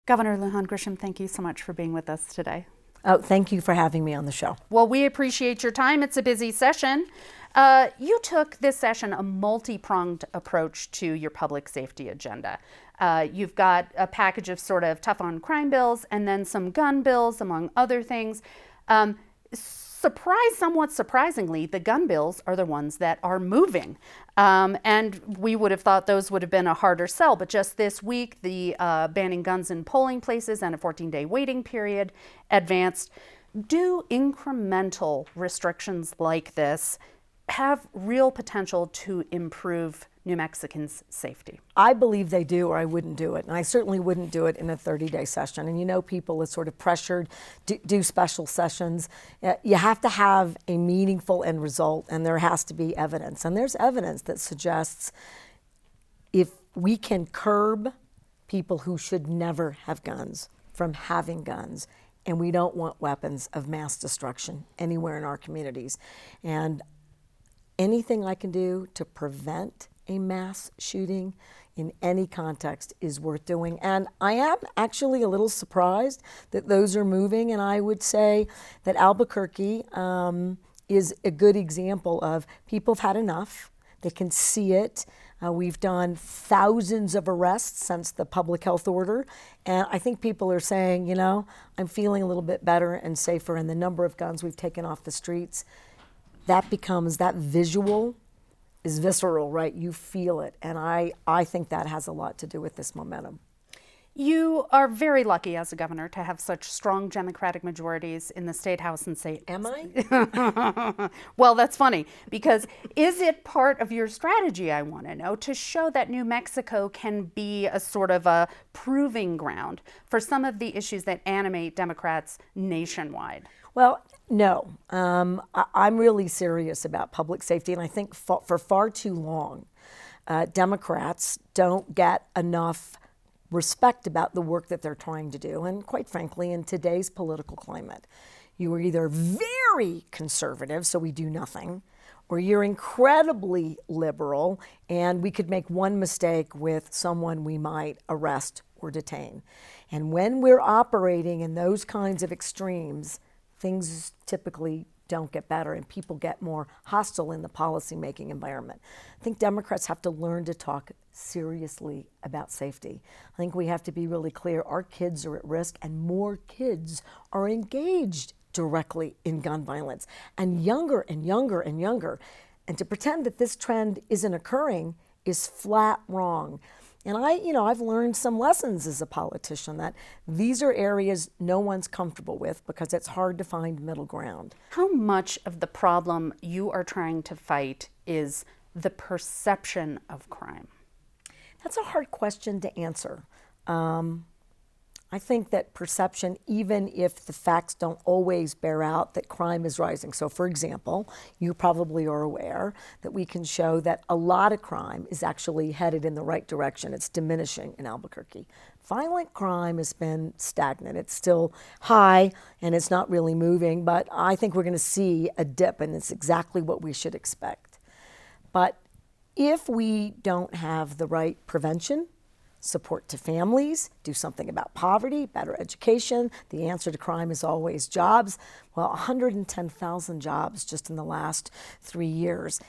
Governor Lujan Grisham, thank you so much for being with us today. Oh, thank you for having me on the show. Well, we appreciate your time. It's a busy session. You took this session a multi-pronged approach to your public safety agenda. You've got a package of sort of tough on crime bills and then some gun bills, among other things. Somewhat surprisingly, the gun bills are the ones that are moving. And we would have thought those would have been a harder sell, but just this week, the banning guns in polling places and a 14-day waiting period advanced. Do incremental restrictions like this have real potential to improve New Mexicans' safety? I believe they do, or I wouldn't do it. And I certainly wouldn't do it in a 30-day session. And you know, people are sort of pressured to do special sessions. You have to have a meaningful end result, and there has to be evidence. And there's evidence that suggests if we can curb people who should never have guns from having guns, and we don't want weapons of mass destruction anywhere in our communities. And anything I can do to prevent a mass shooting in any context is worth doing. And I am actually a little surprised that those are moving. And I would say that Albuquerque is a good example of people have had enough. They can see it. We've done thousands of arrests since the public health order. And I think people are saying, you know, I'm feeling a little bit better and safer. And the number of guns we've taken off the streets, that visual is visceral, right? You feel it. And I think that has a lot to do with this momentum. You are very lucky as a governor to have such strong Democratic majorities in the state house and state. Am I? Well, that's funny, because is it part of your strategy, I want to know, to show that New Mexico can be a sort of a proving ground for some of the issues that animate Democrats nationwide? Well, no. I'm really serious about public safety, and I think for far too long, Democrats don't get enough respect about the work that they're trying to do. And quite frankly, in today's political climate, you are either very conservative, so we do nothing, or you're incredibly liberal, and we could make one mistake with someone we might arrest or detain. And when we're operating in those kinds of extremes, things typically don't get better and people get more hostile in the policymaking environment. I think Democrats have to learn to talk seriously about safety. I think we have to be really clear. Our kids are at risk, and more kids are engaged directly in gun violence, and younger and younger and younger. And to pretend that this trend isn't occurring is flat wrong. And I've learned some lessons as a politician that these are areas no one's comfortable with because it's hard to find middle ground. How much of the problem you are trying to fight is the perception of crime? That's a hard question to answer. I think that perception, even if the facts don't always bear out that crime is rising. So for example, you probably are aware that we can show that a lot of crime is actually headed in the right direction. It's diminishing in Albuquerque. Violent crime has been stagnant. It's still high and it's not really moving, but I think we're going to see a dip, and it's exactly what we should expect. But if we don't have the right prevention, support to families, do something about poverty, better education. The answer to crime is always jobs. Well, 110,000 jobs just in the last 3 years.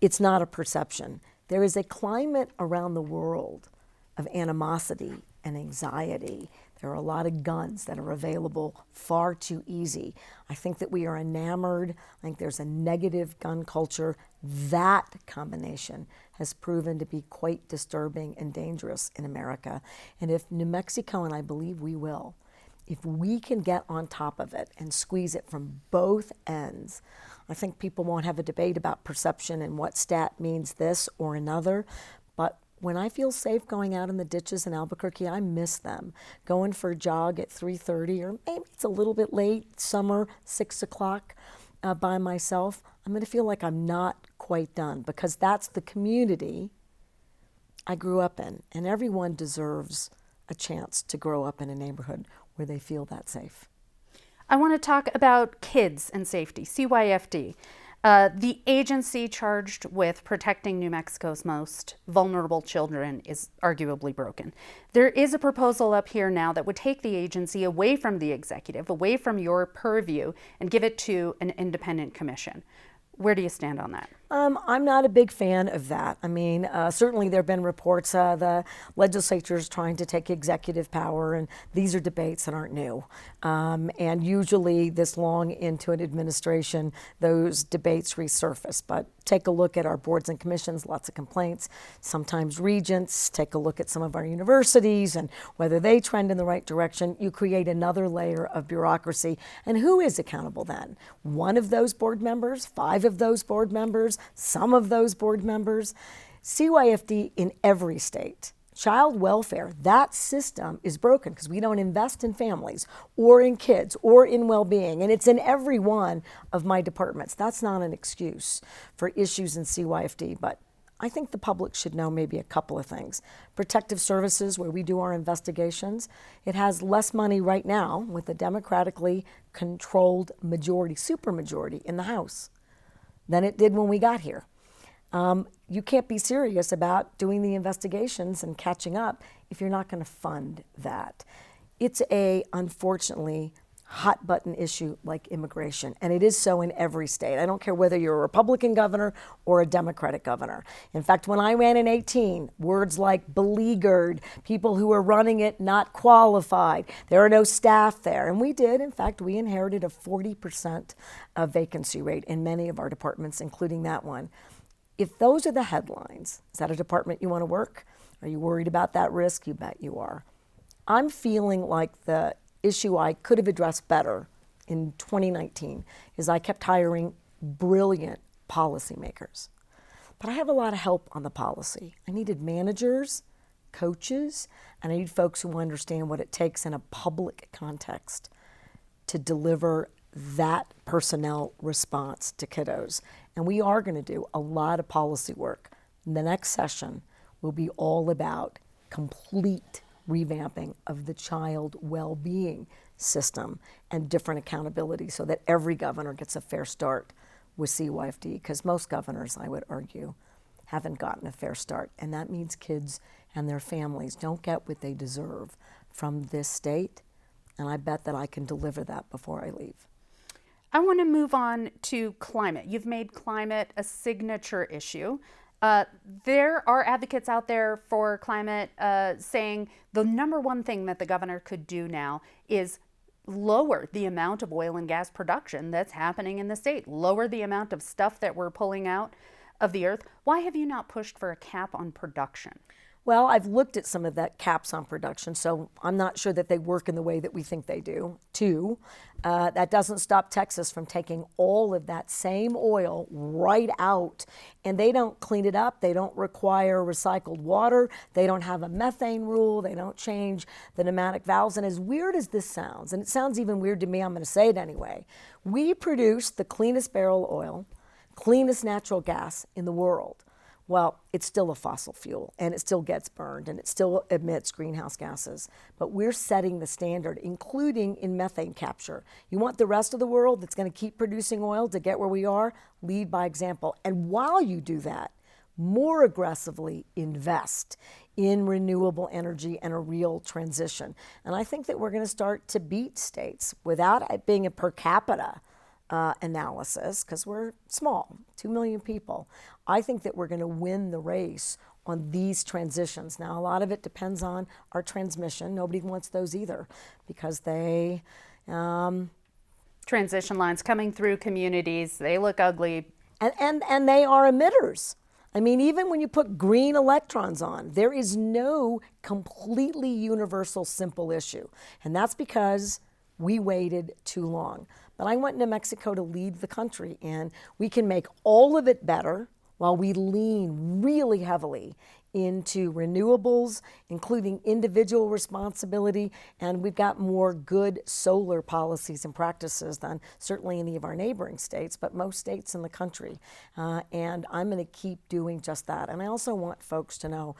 It's not a perception. There is a climate around the world of animosity and anxiety. There are a lot of guns that are available far too easy. I think that we are enamored. I think there's a negative gun culture. That combination has proven to be quite disturbing and dangerous in America. And if New Mexico, and I believe we will, if we can get on top of it and squeeze it from both ends, I think people won't have a debate about perception and what stat means this or another. But when I feel safe going out in the ditches in Albuquerque, I miss them. Going for a jog at 3:30, or maybe it's a little bit late, summer, 6 o'clock by myself, I'm going to feel like I'm not quite done, because that's the community I grew up in. And everyone deserves a chance to grow up in a neighborhood where they feel that safe. I want to talk about kids and safety, CYFD. The agency charged with protecting New Mexico's most vulnerable children is arguably broken. There is a proposal up here now that would take the agency away from the executive, away from your purview, and give it to an independent commission. Where do you stand on that? I'm not a big fan of that. I mean, certainly there have been reports the legislature is trying to take executive power, and these are debates that aren't new. And usually, this long into an administration, those debates resurface. But take a look at our boards and commissions, lots of complaints. Sometimes regents, take a look at some of our universities and whether they trend in the right direction. You create another layer of bureaucracy. And who is accountable then? One of those board members, 5 of those board members, some of those board members. CYFD in every state. Child welfare, that system is broken because we don't invest in families or in kids or in well-being, and it's in every one of my departments. That's not an excuse for issues in CYFD, but I think the public should know maybe a couple of things. Protective Services, where we do our investigations, it has less money right now with a democratically controlled majority, supermajority in the House than it did when we got here. You can't be serious about doing the investigations and catching up if you're not going to fund that. It's unfortunately, hot button issue like immigration, and it is so in every state. I don't care whether you're a Republican governor or a Democratic governor. In fact, when I ran in 2018, words like beleaguered, people who are running it not qualified, there are no staff there. And we did, in fact, we inherited a 40% vacancy rate in many of our departments, including that one. If those are the headlines, is that a department you want to work? Are you worried about that risk? You bet you are. I'm feeling like the issue I could have addressed better in 2019 is I kept hiring brilliant policymakers. But I have a lot of help on the policy. I needed managers, coaches, and I need folks who understand what it takes in a public context to deliver that personnel response to kiddos. And we are going to do a lot of policy work. The next session will be all about complete revamping of the child well-being system and different accountability so that every governor gets a fair start with CYFD, because most governors, I would argue, haven't gotten a fair start. And that means kids and their families don't get what they deserve from this state. And I bet that I can deliver that before I leave. I want to move on to climate. You've made climate a signature issue. There are advocates out there for climate saying the number one thing that the governor could do now is lower the amount of oil and gas production that's happening in the state, lower the amount of stuff that we're pulling out of the earth. Why have you not pushed for a cap on production? Well, I've looked at some of that caps on production, so I'm not sure that they work in the way that we think they do. Two, that doesn't stop Texas from taking all of that same oil right out, and they don't clean it up. They don't require recycled water. They don't have a methane rule. They don't change the pneumatic valves. And as weird as this sounds, and it sounds even weird to me, I'm going to say it anyway, we produce the cleanest barrel of oil, cleanest natural gas in the world. Well, it's still a fossil fuel, and it still gets burned, and it still emits greenhouse gases. But we're setting the standard, including in methane capture. You want the rest of the world that's going to keep producing oil to get where we are? Lead by example. And while you do that, more aggressively invest in renewable energy and a real transition. And I think that we're going to start to beat states without it being a per capita analysis, because we're small, 2 million people. I think that we're going to win the race on these transitions. Now, a lot of it depends on our transmission. Nobody wants those either, because they... Transition lines coming through communities, they look ugly. And they are emitters. I mean, even when you put green electrons on, there is no completely universal simple issue. And that's because we waited too long. But I went to Mexico to lead the country, and we can make all of it better while we lean really heavily into renewables, including individual responsibility, and we've got more good solar policies and practices than certainly any of our neighboring states, but most states in the country. And I'm going to keep doing just that. And I also want folks to know,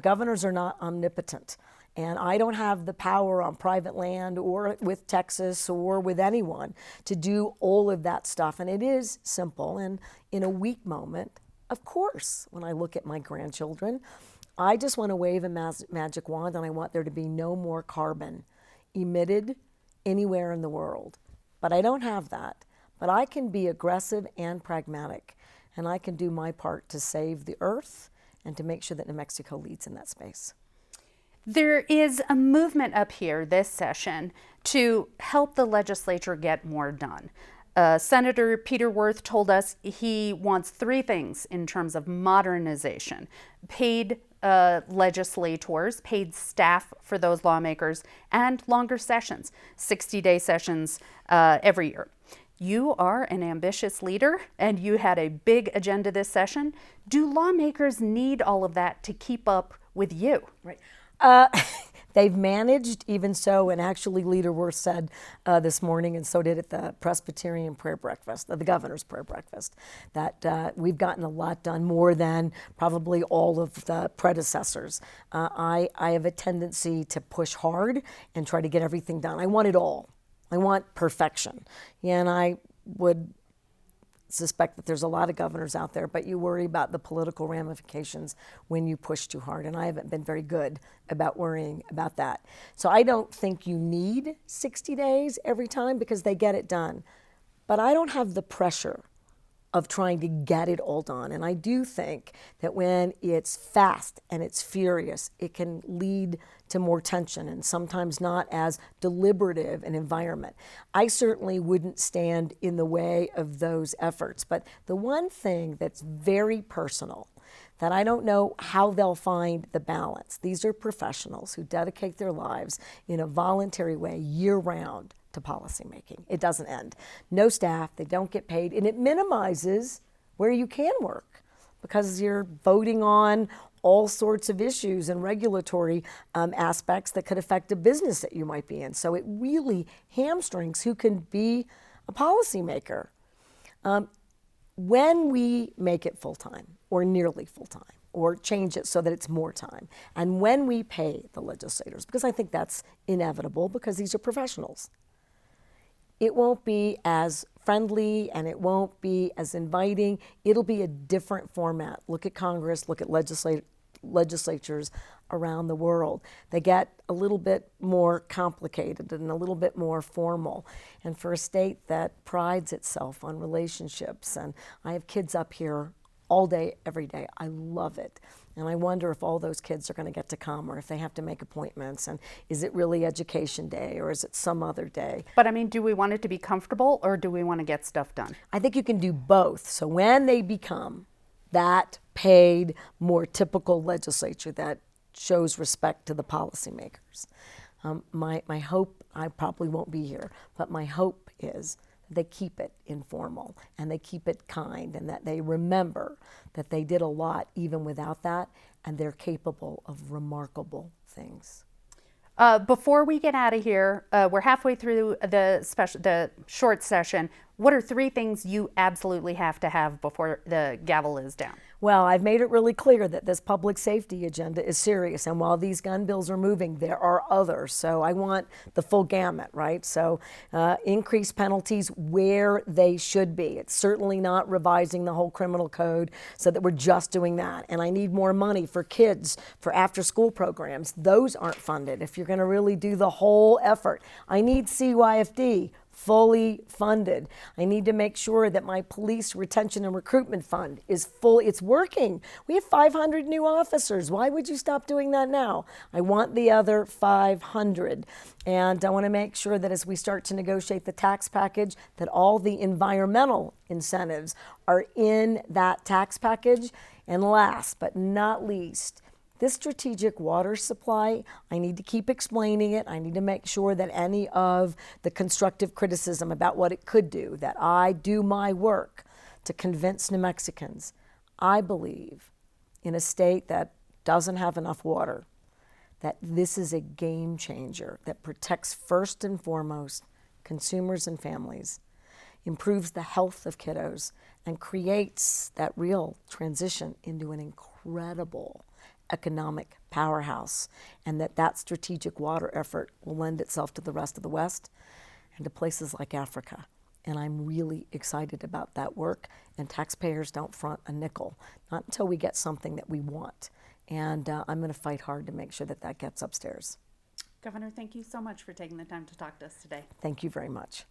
governors are not omnipotent. And I don't have the power on private land or with Texas or with anyone to do all of that stuff. And it is simple. And in a weak moment, of course, when I look at my grandchildren, I just want to wave a magic wand and I want there to be no more carbon emitted anywhere in the world. But I don't have that. But I can be aggressive and pragmatic, and I can do my part to save the earth and to make sure that New Mexico leads in that space. There is a movement up here this session to help the legislature get more done. Senator Peter Wirth told us he wants three things in terms of modernization: paid legislators, paid staff for those lawmakers, and longer sessions, 60-day sessions every year. You are an ambitious leader and you had a big agenda this session. Do lawmakers need all of that to keep up with you? Right. They've managed, even so, and actually Leader Wirth said this morning, and so did at the Presbyterian prayer breakfast, the governor's prayer breakfast, that we've gotten a lot done, more than probably all of the predecessors. I have a tendency to push hard and try to get everything done. I want it all. I want perfection. And I would suspect that there's a lot of governors out there, but you worry about the political ramifications when you push too hard. And I haven't been very good about worrying about that. So I don't think you need 60 days every time because they get it done. But I don't have the pressure of trying to get it all done. And I do think that when it's fast and it's furious, it can lead to more tension and sometimes not as deliberative an environment. I certainly wouldn't stand in the way of those efforts. But the one thing that's very personal, that I don't know how they'll find the balance. These are professionals who dedicate their lives in a voluntary way year-round to policymaking. It doesn't end. No staff, they don't get paid, and it minimizes where you can work because you're voting on all sorts of issues and regulatory aspects that could affect a business that you might be in. So it really hamstrings who can be a policymaker. When we make it full-time or nearly full-time, or change it so that it's more time, and when we pay the legislators, because I think that's inevitable because these are professionals, it won't be as friendly and it won't be as inviting. It'll be a different format. Look at Congress, look at legislatures around the world. They get a little bit more complicated and a little bit more formal. And for a state that prides itself on relationships, and I have kids up here all day, every day. I love it. And I wonder if all those kids are going to get to come or if they have to make appointments. And is it really Education Day or is it some other day? But I mean, do we want it to be comfortable or do we want to get stuff done? I think you can do both. So when they become that paid, more typical legislature that shows respect to the policymakers, my hope, I probably won't be here, but my hope is they keep it informal and they keep it kind and that they remember that they did a lot even without that and they're capable of remarkable things. Before we get out of here, we're halfway through the short session. What are three things you absolutely have to have before the gavel is down? Well, I've made it really clear that this public safety agenda is serious. And while these gun bills are moving, there are others. So I want the full gamut, right? So increase penalties where they should be. It's certainly not revising the whole criminal code so that we're just doing that. And I need more money for kids, for after school programs. Those aren't funded. If you're going to really do the whole effort, I need CYFD fully funded. I need to make sure that my police retention and recruitment fund is full. It's working. We have 500 new officers. Why would you stop doing that now? I want the other 500. And I want to make sure that as we start to negotiate the tax package, that all the environmental incentives are in that tax package. And last but not least, this strategic water supply, I need to keep explaining it. I need to make sure that any of the constructive criticism about what it could do, that I do my work to convince New Mexicans. I believe in a state that doesn't have enough water, that this is a game changer that protects first and foremost consumers and families, improves the health of kiddos, and creates that real transition into an incredible economic powerhouse, and that strategic water effort will lend itself to the rest of the West and to places like Africa. And I'm really excited about that work, and taxpayers don't front a nickel, not until we get something that we want. And I'm going to fight hard to make sure that gets upstairs. Governor, thank you so much for taking the time to talk to us today. Thank you very much.